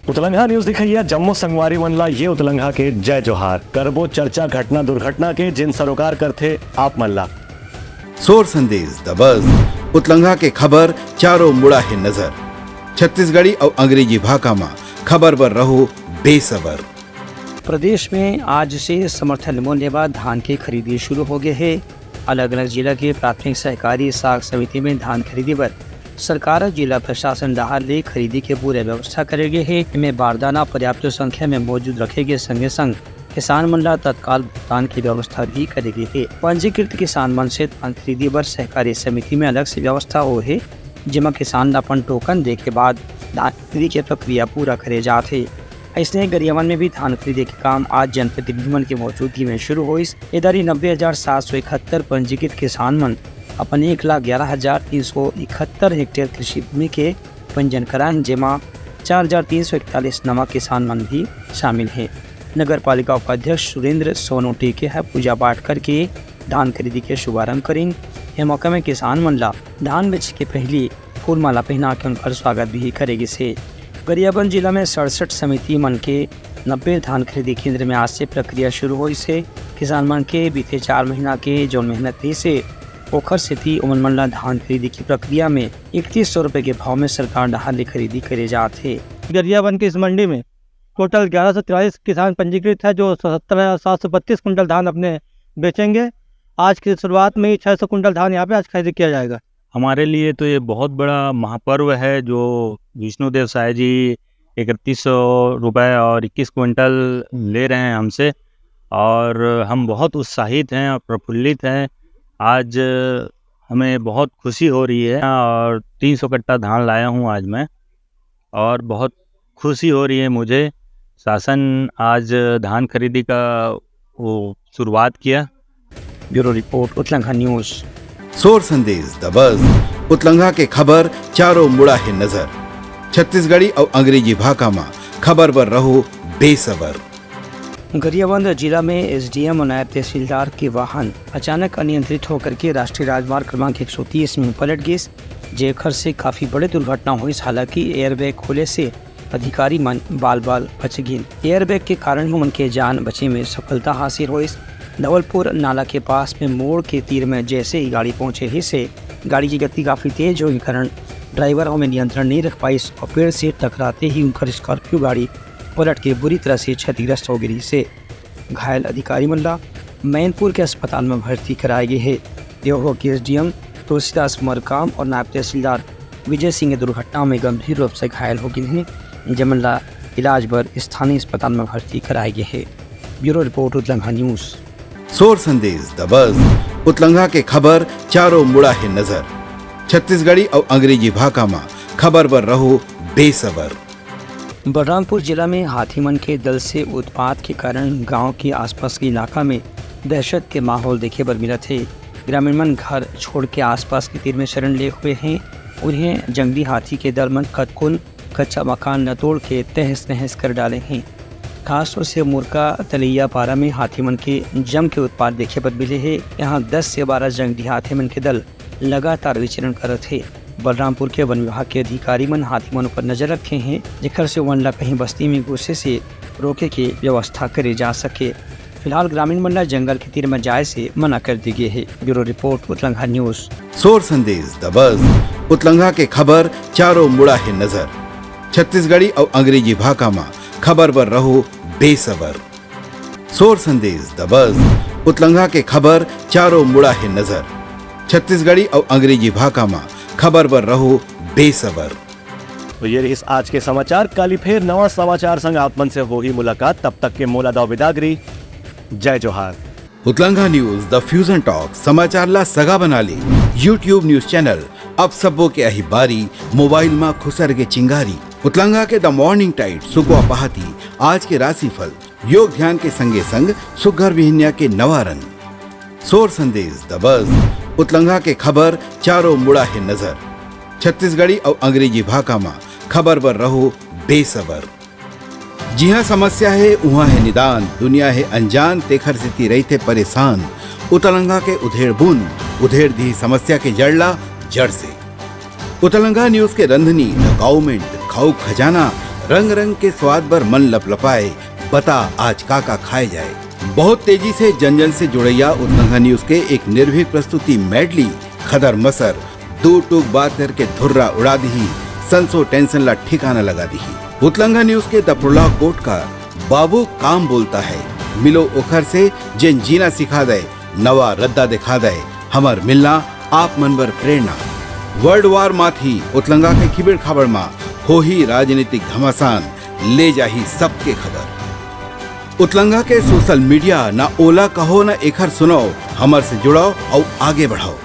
उतलंघा news दिखाइए जम्मू संगवारी मनला ये उतलंघा के जय जोहार करबो चर्चा घटना दुर्घटना के जिन सरोकार करते आप मल्ला सोर संदेश द बज़ उतलंघा के खबर चारों मुड़ा है नजर छत्तीसगढ़ी और अंग्रेजी भाषा में खबर पर रहो बेसबर। प्रदेश में आज से समर्थन मूल्य बाद धान की खरीदी शुरू हो गई है। अलग अलग जिला के प्राथमिक सहकारी साख समिति में धान खरीदी पर सरकार जिला प्रशासन ले खरीदी के पूरे व्यवस्था करेगी है। इनमें बारदाना पर्याप्त संख्या में मौजूद रखेगी, संगे संग किसान मंडल तत्काल भुगतान की व्यवस्था भी करेगी है। पंजीकृत किसान मन से धान खरीदी पर सहकारी समिति में अलग से व्यवस्था हो है, जिसमें किसान अपन टोकन दे के बाद धान खरीदी की प्रक्रिया पूरा करे जाते। ऐसे गरियाबंद में भी धान खरीदी के काम आज जनप्रतिनिधिमन की मौजूदगी में शुरू हुई। इधर 90,771 पंजीकृत किसान मन अपन 1,11,371 हेक्टेयर कृषि भूमि के पंजीयन करान, जेमा 4,341 नवा किसान मन भी शामिल हैं। नगर पालिका उपाध्यक्ष सुरेंद्र सोनोटी के पूजा पाठ करके धान खरीदी के शुभारंभ करेंगे। यह मौके में किसान मंडला धान बेच के पहले फूल माला पहना के उनका स्वागत भी करेगी से। गरियाबंद जिला में 67 समिति मन के 90 धान खरीदी केंद्र में आज से प्रक्रिया शुरू हुई से। किसान मन के बीते 4 महीना के जो मेहनत थी से पोखर से थी उमन मंडला धान खरीदी की प्रक्रिया में 3100 रुपये के भाव में सरकार धान खरीदी करे जाते। गरियाबंद की इस मंडी में टोटल 1143 किसान पंजीकृत है, जो 77,732 कुंटल धान अपने बेचेंगे। आज की शुरुआत में ही 600 कुंटल धान यहाँ पे आज खरीदी किया जाएगा। हमारे लिए तो ये बहुत बड़ा महापर्व है, जो विष्णुदेव साय जी 3100 रुपये और 21 क्विंटल ले रहे हैं हमसे, और हम बहुत उत्साहित हैं और प्रफुल्लित हैं। आज हमें बहुत खुशी हो रही है और 300 कट्टा धान लाया हूँ आज मैं, और बहुत खुशी हो रही है मुझे। शासन आज धान खरीदी का वो शुरुआत किया। ब्यूरो रिपोर्ट उतलंघा न्यूज़। सोर संदेश द बज़ उतलंघा के खबर चारों मुड़ा है नजर छत्तीसगढ़ी और अंग्रेजी भाषा में खबर पर रहो बेसबर। गरियाबंद जिला में एसडीएम और नायब तहसीलदार के वाहन अचानक अनियंत्रित होकर के राष्ट्रीय राजमार्ग क्रमांक 130 में पलट गई, जेखर से काफ़ी बड़ी दुर्घटना हुई। हालांकि एयरबैग खोले से अधिकारी मन बाल बच गए। एयरबैग के कारण ही उनके जान बचे में सफलता हासिल हुई। धवलपुर नाला के पास में मोड़ के तीर में जैसे ही गाड़ी पहुंचे ही से गाड़ी की गति काफ़ी तेज होने के कारण ड्राइवर में नियंत्रण नहीं रख पाई और पेड़ से टकराते ही उनका स्कॉर्पियो गाड़ी पलट के बुरी तरह से क्षतिग्रस्त हो गई से। घायल अधिकारी मंडला मैनपुर के अस्पताल में भर्ती कराई गई है। देवहो के एसडीएम तुलसीदास मरकाम और नायब तहसीलदार विजय सिंह दुर्घटना में गंभीर रूप से घायल हो गए हैं, जमला इलाज पर स्थानीय अस्पताल में भर्ती कराई गई है। ब्यूरो रिपोर्ट उतलंघा न्यूज़। सोर संदेश द बज़ उतलंघा के खबर चारों मुड़ा है नजर छत्तीसगढ़ी और अंग्रेजी भाषा में खबर पर रहो बेसबर। बलरामपुर जिला में हाथीमन के दल से उत्पात के कारण गांव के आसपास के इलाका में दहशत के माहौल देखे पर मिला थे। ग्रामीण मन घर छोड़ के आसपास के तीर में शरण लिए हुए हैं। उन्हें जंगली हाथी के दल मन कच्चा मकान न तोड़ के तहस नहस कर डाले हैं। खासतौर से मुरका तलैया पारा में हाथीमन के जम के उत्पाद देखे पर मिले हैं। यहाँ 10 से 12 जंगली हाथीमन के दल लगातार विचरण कर रहे थे। बलरामपुर के वन विभाग के अधिकारी मन हाथीमन पर नजर रखे हैं, जेकर से वनला कहीं बस्ती में घुसे से रोके की व्यवस्था करे जा सके। फिलहाल ग्रामीण मंडला जंगल के तीर में जाए से मना कर दी गई है। ब्यूरो रिपोर्ट उतलंघा न्यूज़। सोर संदेश द बज़ उतलंघा के खबर चारों मुड़ा है नजर छत्तीसगढ़ी और अंग्रेजी भाषा में खबर पर रहो बेसबर। सोर संदेश द बज़ उतलंघा के खबर चारों मुड़ा है नजर छत्तीसगढ़ी और अंग्रेजी भाषा में खबर पर रहो बेसबर। तो ये रही आज के समाचार। कल फिर नवा समाचार संग आपमन से होगी मुलाकात। तब तक के मोला दाव विदागरी। जय जोहार। उतलंघा न्यूज द फ्यूजन टॉक समाचार ला सगा बना ली। यूट्यूब न्यूज चैनल अब सबो के अही बारी मोबाइल में खुसर के चिंगारी। उतलंघा के द मॉर्निंग टाइट सुगवा पहाती आज के राशिफल योग ध्यान के संगे संग सुघर विहिन्या के नवा रंग। सोर संदेश द बज़ उतलंघा के खबर चारों मुड़ा है नजर छत्तीसगढ़ी और अंग्रेजी भाषा में खबर पर रहो बेसबर। जी हाँ, समस्या है वहाँ है निदान, दुनिया है अनजान तेखर से रही थे परेशान। उतलंघा के उधेड़ बूंद उधेड़ दी समस्या के जड़ला जड़ से। उतलंघा न्यूज के रंधनी द गवर्नमेंट खाऊ खजाना रंग रंग के स्वाद बर मन लपलपाए, बता आज का खाए जाए। बहुत तेजी से जन जन से जुड़ैया उतलंघा न्यूज के एक निर्भीक प्रस्तुति मेडली खदर मसर दो टूक बात करके धुर्रा उड़ा दी, संसो टेंशन ला ठिकाना लगा दी। उतलंघा न्यूज के दपुरला कोट का बाबू काम बोलता है, मिलो ओखर से जिन जीना सिखा दे, नवा रद्दा दिखा दे, हमर मिलना आप मनबर प्रेरणा। वर्ल्ड वार माथी उतलंगा के खिबड़ खबर मा हो ही राजनीतिक घमासान, ले जाही सबके खबर। उतलंगा के सोशल मीडिया ना ओला कहो ना एखर सुनो, हमर से जुड़ाओ और आगे बढ़ाओ।